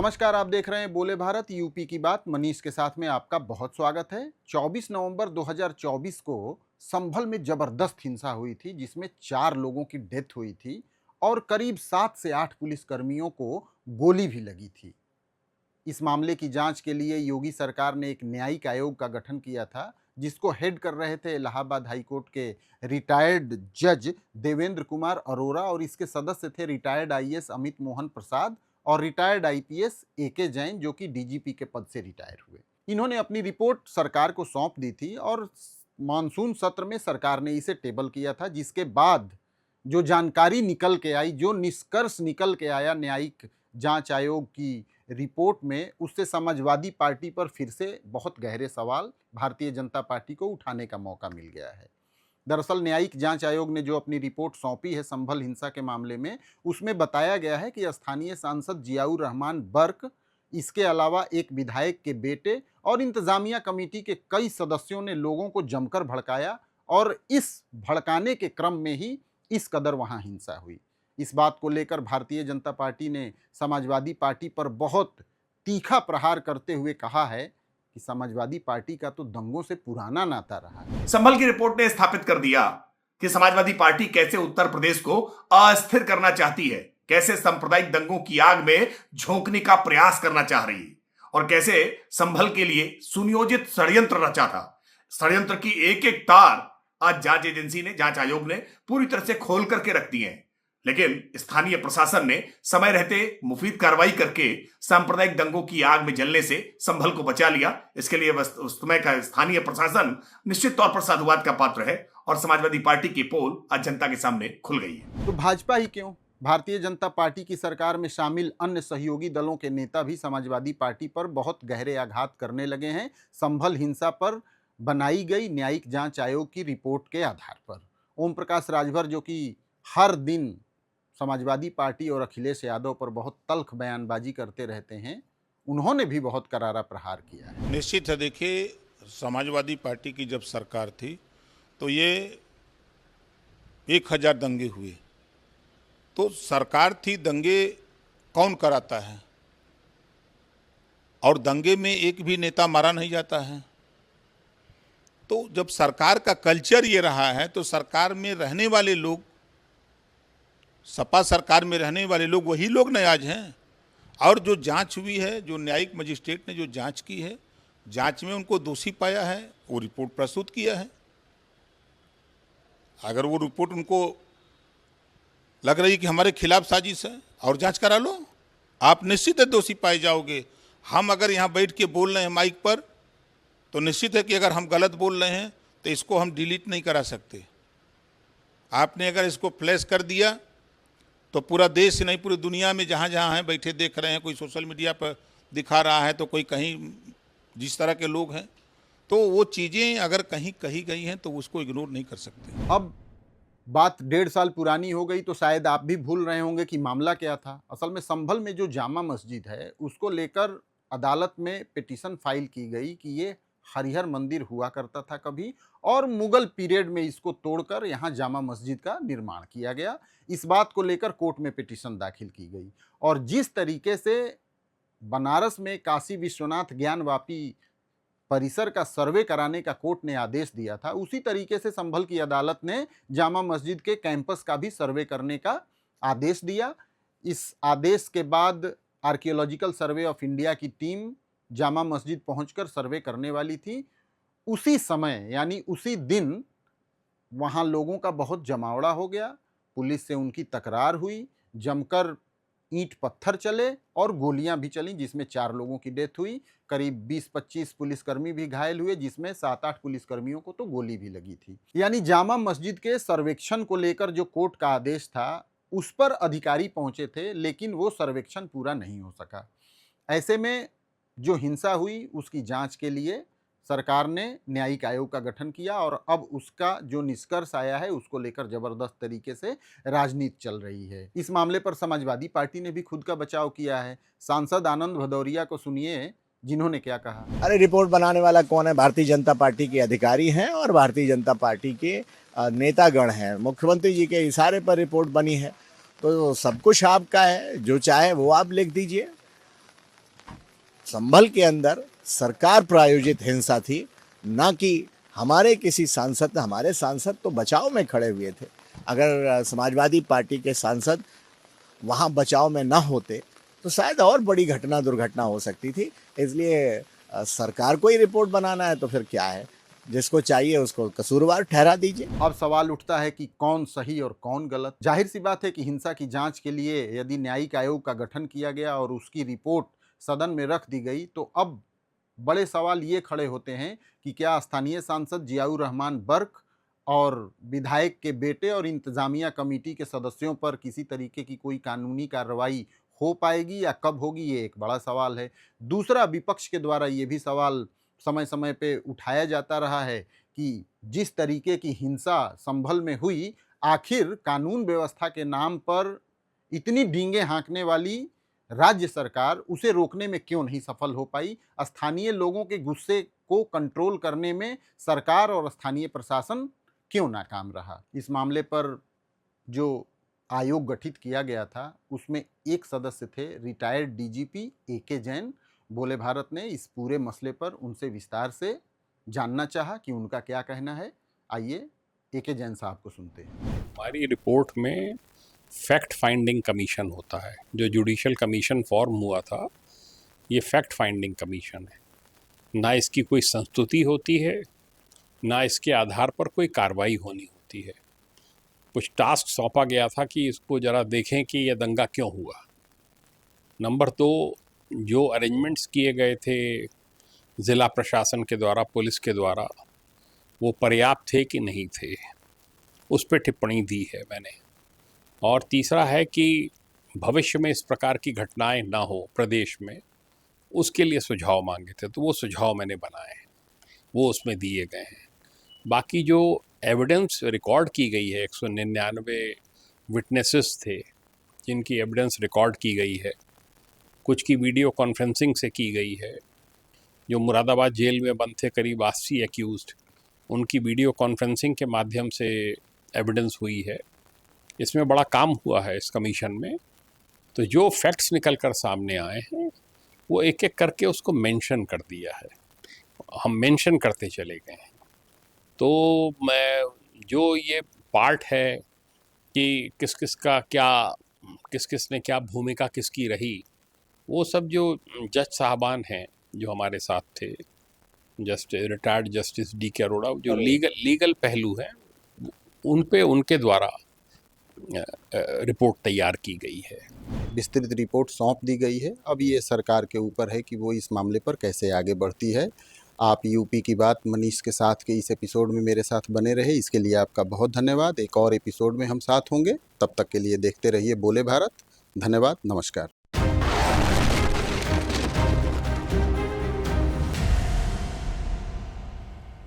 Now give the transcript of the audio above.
नमस्कार, आप देख रहे हैं बोले भारत यूपी की बात। मनीष के साथ में आपका बहुत स्वागत है। 24 नवंबर 2024 को संभल में जबरदस्त हिंसा हुई थी, जिसमें 4 लोगों की डेथ हुई थी और करीब 7 से 8 पुलिसकर्मियों को गोली भी लगी थी। इस मामले की जांच के लिए योगी सरकार ने एक न्यायिक आयोग का गठन किया था, जिसको हेड कर रहे थे इलाहाबाद हाई कोर्ट के रिटायर्ड जज देवेंद्र कुमार अरोरा, और इसके सदस्य थे रिटायर्ड आईएएस अमित मोहन प्रसाद और रिटायर्ड आईपीएस एके जैन, जो कि डीजीपी के पद से रिटायर हुए। इन्होंने अपनी रिपोर्ट सरकार को सौंप दी थी और मानसून सत्र में सरकार ने इसे टेबल किया था, जिसके बाद जो जानकारी निकल के आई, जो निष्कर्ष निकल के आया न्यायिक जांच आयोग की रिपोर्ट में, उससे समाजवादी पार्टी पर फिर से बहुत गहरे सवाल भारतीय जनता पार्टी को उठाने का मौका मिल गया है। दरअसल न्यायिक जांच आयोग ने जो अपनी रिपोर्ट सौंपी है संभल हिंसा के मामले में, उसमें बताया गया है कि स्थानीय सांसद जियाउर रहमान बर्क, इसके अलावा एक विधायक के बेटे और इंतजामिया कमेटी के कई सदस्यों ने लोगों को जमकर भड़काया और इस भड़काने के क्रम में ही इस कदर वहां हिंसा हुई। इस बात को लेकर भारतीय जनता पार्टी ने समाजवादी पार्टी पर बहुत तीखा प्रहार करते हुए कहा है कि समाजवादी पार्टी का तो दंगों से पुराना नाता रहा है। संभल की रिपोर्ट ने स्थापित कर दिया कि समाजवादी पार्टी कैसे उत्तर प्रदेश को अस्थिर करना चाहती है, कैसे सांप्रदायिक दंगों की आग में झोंकने का प्रयास करना चाह रही है और कैसे संभल के लिए सुनियोजित षड्यंत्र रचा था। षड्यंत्र की एक एक तार आज जांच एजेंसी ने, जांच आयोग ने पूरी तरह से खोल करके रख दी है। लेकिन स्थानीय प्रशासन ने समय रहते मुफीद कार्रवाई करके सांप्रदायिक दंगों की आग में जलने से संभल को बचा लिया। इसके लिए उस समय का स्थानीय प्रशासन निश्चित तौर पर साधुवाद का पात्र है और समाजवादी पार्टी की पोल आज जनता के सामने खुल गई है। तो भाजपा ही क्यों, भारतीय जनता पार्टी की सरकार में शामिल अन्य सहयोगी दलों के नेता भी समाजवादी पार्टी पर बहुत गहरे आघात करने लगे हैं संभल हिंसा पर बनाई गई न्यायिक जांच आयोग की रिपोर्ट के आधार पर। ओम प्रकाश राजभर, जो कि हर दिन समाजवादी पार्टी और अखिलेश यादव पर बहुत तल्ख बयानबाजी करते रहते हैं, उन्होंने भी बहुत करारा प्रहार किया है। निश्चित है, देखिए समाजवादी पार्टी की जब सरकार थी तो ये 1000 दंगे हुए। तो सरकार थी, दंगे कौन कराता है? और दंगे में एक भी नेता मारा नहीं जाता है। तो जब सरकार का कल्चर ये रहा है तो सरकार में रहने वाले लोग, सपा सरकार में रहने वाले लोग वही लोग न आज हैं। और जो जांच हुई है, जो न्यायिक मजिस्ट्रेट ने जो जांच की है, जांच में उनको दोषी पाया है, वो रिपोर्ट प्रस्तुत किया है। अगर वो रिपोर्ट उनको लग रही कि हमारे खिलाफ साजिश है, और जांच करा लो, आप निश्चित है दोषी पाए जाओगे। हम अगर यहाँ बैठ के बोल रहे हैं माइक पर, तो निश्चित है कि अगर हम गलत बोल रहे हैं तो इसको हम डिलीट नहीं करा सकते। आपने अगर इसको फ्लैश कर दिया तो पूरा देश नहीं, पूरी दुनिया में जहाँ जहाँ हैं बैठे देख रहे हैं, कोई सोशल मीडिया पर दिखा रहा है तो कोई कहीं, जिस तरह के लोग हैं, तो वो चीज़ें अगर कहीं कही गई हैं तो उसको इग्नोर नहीं कर सकते। अब बात 1.5 साल पुरानी हो गई तो शायद आप भी भूल रहे होंगे कि मामला क्या था। असल में संभल में जो जामा मस्जिद है, उसको लेकर अदालत में पिटीशन फाइल की गई कि ये हरिहर मंदिर हुआ करता था कभी, और मुगल पीरियड में इसको तोड़कर यहाँ जामा मस्जिद का निर्माण किया गया। इस बात को लेकर कोर्ट में पिटीशन दाखिल की गई और जिस तरीके से बनारस में काशी विश्वनाथ ज्ञानवापी परिसर का सर्वे कराने का कोर्ट ने आदेश दिया था, उसी तरीके से संभल की अदालत ने जामा मस्जिद के कैंपस का भी सर्वे करने का आदेश दिया। इस आदेश के बाद आर्कियोलॉजिकल सर्वे ऑफ इंडिया की टीम जामा मस्जिद पहुंचकर सर्वे करने वाली थी। उसी समय यानी उसी दिन वहां लोगों का बहुत जमावड़ा हो गया, पुलिस से उनकी तकरार हुई, जमकर ईंट पत्थर चले और गोलियां भी चली, जिसमें 4 लोगों की डेथ हुई। करीब 20-25 पुलिसकर्मी भी घायल हुए, जिसमें 7-8 पुलिसकर्मियों को तो गोली भी लगी थी। यानी जामा मस्जिद के सर्वेक्षण को लेकर जो कोर्ट का आदेश था, उस पर अधिकारी पहुंचे थे, लेकिन वो सर्वेक्षण पूरा नहीं हो सका। ऐसे में जो हिंसा हुई उसकी जांच के लिए सरकार ने न्यायिक आयोग का गठन किया और अब उसका जो निष्कर्ष आया है उसको लेकर जबरदस्त तरीके से राजनीति चल रही है। इस मामले पर समाजवादी पार्टी ने भी खुद का बचाव किया है। सांसद आनंद भदौरिया को सुनिए, जिन्होंने क्या कहा। अरे रिपोर्ट बनाने वाला कौन है? भारतीय जनता पार्टी के अधिकारी हैं और भारतीय जनता पार्टी के नेतागण हैं। मुख्यमंत्री जी के इशारे पर रिपोर्ट बनी है, तो सब कुछ आपका है, जो चाहे वो आप लिख दीजिए। संभल के अंदर सरकार प्रायोजित हिंसा थी, ना कि हमारे सांसद तो बचाव में खड़े हुए थे। अगर समाजवादी पार्टी के सांसद वहाँ बचाव में ना होते तो शायद और बड़ी दुर्घटना हो सकती थी। इसलिए सरकार को ही रिपोर्ट बनाना है तो फिर क्या है, जिसको चाहिए उसको कसूरवार ठहरा दीजिए। अब सवाल उठता है कि कौन सही और कौन गलत। जाहिर सी बात है कि हिंसा की जांच के लिए यदि न्यायिक आयोग का गठन किया गया और उसकी रिपोर्ट सदन में रख दी गई तो अब बड़े सवाल ये खड़े होते हैं कि क्या स्थानीय सांसद जियाउर रहमान बर्क और विधायक के बेटे और इंतजामिया कमेटी के सदस्यों पर किसी तरीके की कोई कानूनी कार्रवाई हो पाएगी या कब होगी, ये एक बड़ा सवाल है। दूसरा, विपक्ष के द्वारा ये भी सवाल समय समय पे उठाया जाता रहा है कि जिस तरीके की हिंसा संभल में हुई, आखिर कानून व्यवस्था के नाम पर इतनी डींगे हाँकने वाली राज्य सरकार उसे रोकने में क्यों नहीं सफल हो पाई। स्थानीय लोगों के गुस्से को कंट्रोल करने में सरकार और स्थानीय प्रशासन क्यों नाकाम रहा। इस मामले पर जो आयोग गठित किया गया था उसमें एक सदस्य थे रिटायर्ड डीजीपी ए.के. जैन। बोले भारत ने इस पूरे मसले पर उनसे विस्तार से जानना चाहा कि उनका क्या कहना है। आइए ए.के. जैन साहब को सुनते हैं। हमारी रिपोर्ट में फैक्ट फाइंडिंग कमीशन होता है। जो जुडिशल कमीशन फॉर्म हुआ था, ये फैक्ट फाइंडिंग कमीशन है। ना इसकी कोई संस्तुति होती है, ना इसके आधार पर कोई कार्रवाई होनी होती है। कुछ टास्क सौंपा गया था कि इसको ज़रा देखें कि यह दंगा क्यों हुआ। नंबर 2, जो अरेंजमेंट्स किए गए थे ज़िला प्रशासन के द्वारा, पुलिस के द्वारा, वो पर्याप्त थे कि नहीं थे, उस पर टिप्पणी दी है मैंने। और तीसरा है कि भविष्य में इस प्रकार की घटनाएं ना हो प्रदेश में, उसके लिए सुझाव मांगे थे, तो वो सुझाव मैंने बनाए हैं, वो उसमें दिए गए हैं। बाकी जो एविडेंस रिकॉर्ड की गई है, 199 विटनेसेस थे जिनकी एविडेंस रिकॉर्ड की गई है, कुछ की वीडियो कॉन्फ्रेंसिंग से की गई है। जो मुरादाबाद जेल में बंद थे करीब 80 एक्यूज्ड, उनकी वीडियो कॉन्फ्रेंसिंग के माध्यम से एविडेंस हुई है। इसमें बड़ा काम हुआ है इस कमीशन में। तो जो फैक्ट्स निकल कर सामने आए हैं वो एक एक करके उसको मेंशन कर दिया है, हम मेंशन करते चले गए हैं। तो मैं जो ये पार्ट है कि किस किस ने क्या भूमिका किसकी रही, वो सब जो जज साहबान हैं जो हमारे साथ थे, रिटायर्ड जस्टिस डी.के. अरोड़ा, जो लीगल पहलू हैं उन पे उनके द्वारा रिपोर्ट तैयार की गई है। विस्तृत रिपोर्ट सौंप दी गई है। अब ये सरकार के ऊपर है कि वो इस मामले पर कैसे आगे बढ़ती है। आप यूपी की बात मनीष के साथ के इस एपिसोड में मेरे साथ बने रहे, इसके लिए आपका बहुत धन्यवाद। एक और एपिसोड में हम साथ होंगे, तब तक के लिए देखते रहिए बोले भारत। धन्यवाद, नमस्कार।